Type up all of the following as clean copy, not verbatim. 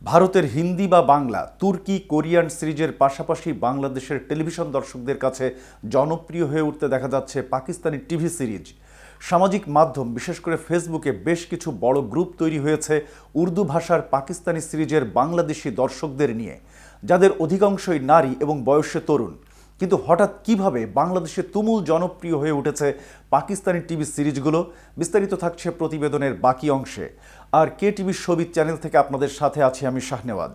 ভারতের হিন্দি বা বাংলা, তুর্কি, কোরিয়ান সিরিজের পাশাপাশি বাংলাদেশের টেলিভিশন দর্শকদের কাছে জনপ্রিয় হয়ে উঠতে দেখা যাচ্ছে পাকিস্তানি টিভি সিরিজ। সামাজিক মাধ্যম, বিশেষ করে ফেসবুকে বেশ কিছু বড় গ্রুপ তৈরি হয়েছে উর্দু ভাষার পাকিস্তানি সিরিজের বাংলাদেশি দর্শকদের নিয়ে, যাদের অধিকাংশই নারী এবং বয়সে তরুণ। কিন্তু হঠাৎ কিভাবে বাংলাদেশে তুমুল জনপ্রিয় হয়ে উঠেছে পাকিস্তানি টিভি সিরিজগুলো, বিস্তারিত থাকছে প্রতিবেদনের বাকি অংশে। আর কে টিভি শোবিজ চ্যানেল থেকে আপনাদের সাথে আছি আমি শাহনেওয়াজ।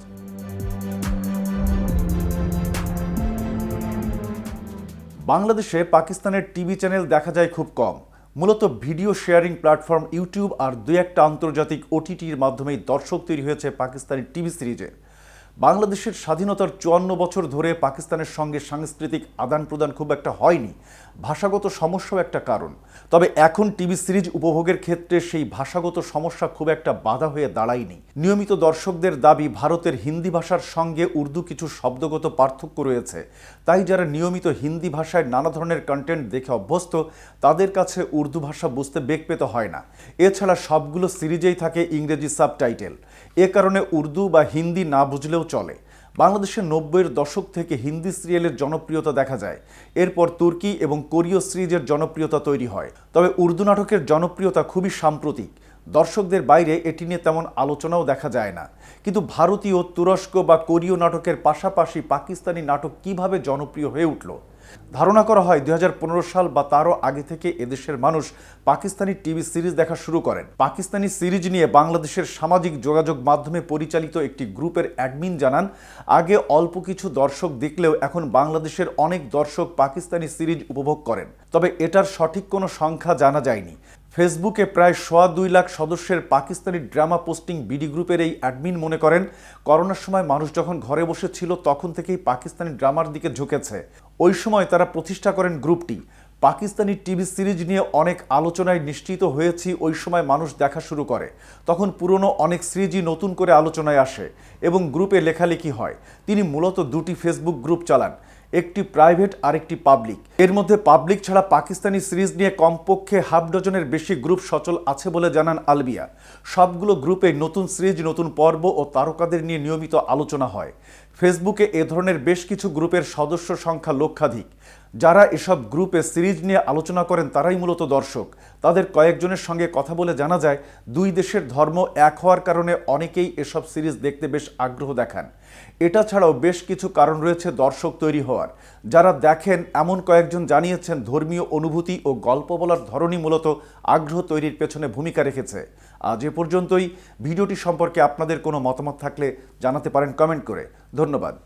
বাংলাদেশে পাকিস্তানের টিভি চ্যানেল দেখা যায় খুব কম। মূলত ভিডিও শেয়ারিং প্ল্যাটফর্ম ইউটিউব আর দুই একটা আন্তর্জাতিক ওটিটির মাধ্যমেই দর্শক তৈরি হয়েছে পাকিস্তানি টিভি সিরিজের। বাংলাদেশের স্বাধীনতার ৫৪ বছর ধরে পাকিস্তানের সঙ্গে সাংস্কৃতিক আদান প্রদান খুব একটা হয়নি। ভাষাগত সমস্যাও একটা কারণ। তবে এখন টিভি সিরিজ উপভোগের ক্ষেত্রে সেই ভাষাগত সমস্যা খুব একটা বাধা হয়ে দাঁড়ায়নি। নিয়মিত দর্শকদের দাবি, ভারতের হিন্দি ভাষার সঙ্গে উর্দু কিছু শব্দগত পার্থক্য রয়েছে। তাই যারা নিয়মিত হিন্দি ভাষায় নানা ধরনের কন্টেন্ট দেখে অভ্যস্ত, তাদের কাছে উর্দু ভাষা বুঝতে বেগ পেতে হয় না। এছাড়া সবগুলো সিরিজেই থাকে ইংরেজি সাবটাইটেল। এ কারণে উর্দু বা হিন্দি না বুঝলেও চলে। বাংলাদেশের ৯০-এর দশক থেকে হিন্দি সিরিয়ালের জনপ্রিয়তা দেখা যায়। এরপর তুর্কি এবং কোরীয় সিরিজের জনপ্রিয়তা তৈরি হয়। তবে উর্দু নাটকের জনপ্রিয়তা খুবই সাম্প্রতিক। দর্শকদের বাইরে এটি নিয়ে তেমন আলোচনাও দেখা যায় না। কিন্তু ভারতীয়, তুরস্ক বা কোরীয় নাটকের পাশাপাশি পাকিস্তানি নাটক কিভাবে জনপ্রিয় হয়ে উঠল? ধারণা করা হয় ২০১৫ সাল বা তারও আগে থেকে এদেশের মানুষ পাকিস্তানি টিভি সিরিজ দেখা শুরু করেন। পাকিস্তানি সিরিজ নিয়ে বাংলাদেশের সামাজিক যোগাযোগ মাধ্যমে পরিচালিত একটি গ্রুপের অ্যাডমিন জানান, আগে অল্প কিছু দর্শক দেখলেও এখন বাংলাদেশের অনেক দর্শক পাকিস্তানি সিরিজ উপভোগ করেন। তবে এটার সঠিক কোনো সংখ্যা জানা যায়নি। ফেসবুকে প্রায় ২.৫ লাখ সদস্যের পাকিস্তানি ড্রামা পোস্টিং বিডি গ্রুপের এই অ্যাডমিন মনে করেন, করোনার সময় মানুষ যখন ঘরে বসে ছিল তখন থেকেই পাকিস্তানি ড্রামার দিকে ঝুঁকেছে। ওই সময় তারা প্রতিষ্ঠা করেন গ্রুপটি। পাকিস্তানি টিভি সিরিজ নিয়ে অনেক আলোচনায় নিশ্চিত হয়েছি। ওই সময় মানুষ দেখা শুরু করে, তখন পুরনো অনেক সিরিজই নতুন করে আলোচনায় আসে এবং গ্রুপে লেখালেখি হয়। তিনি মূলত দুটি ফেসবুক গ্রুপ চালান, একটি প্রাইভেট আর একটি পাবলিক। এর মধ্যে পাবলিক ছাড়া পাকিস্তানি সিরিজ নিয়ে কমপক্ষে হাফ ডজনের বেশি গ্রুপ সচল আছে বলে জানান আলবিয়া। সবগুলো গ্রুপে নতুন সিরিজ, নতুন পর্ব ও তারকাদের নিয়ে নিয়মিত আলোচনা হয়। ফেসবুকে এ ধরনের বেশ কিছু গ্রুপের সদস্য সংখ্যা লক্ষাধিক। যারা এসব গ্রুপে সিরিজ নিয়ে আলোচনা করেন তারাই মূলত দর্শক। তাদের কয়েকজনের সঙ্গে কথা বলে জানা যায়, দুই দেশের ধর্ম এক হওয়ার কারণে অনেকেই এসব সিরিজ দেখতে বেশ আগ্রহ দেখান। এটা ছাড়াও বেশ কিছু কারণ রয়েছে দর্শক তৈরি হওয়ার। যারা দেখেন এমন কয়েকজন জানিয়েছেন, ধর্মীয় অনুভূতি ও গল্প বলার ধরনই মূলত আগ্রহ তৈরির পেছনে ভূমিকা রেখেছে। আজ এ পর্যন্তই। ভিডিওটি সম্পর্কে আপনাদের কোনো মতামত থাকলে জানাতে পারেন কমেন্ট করে। ধন্যবাদ।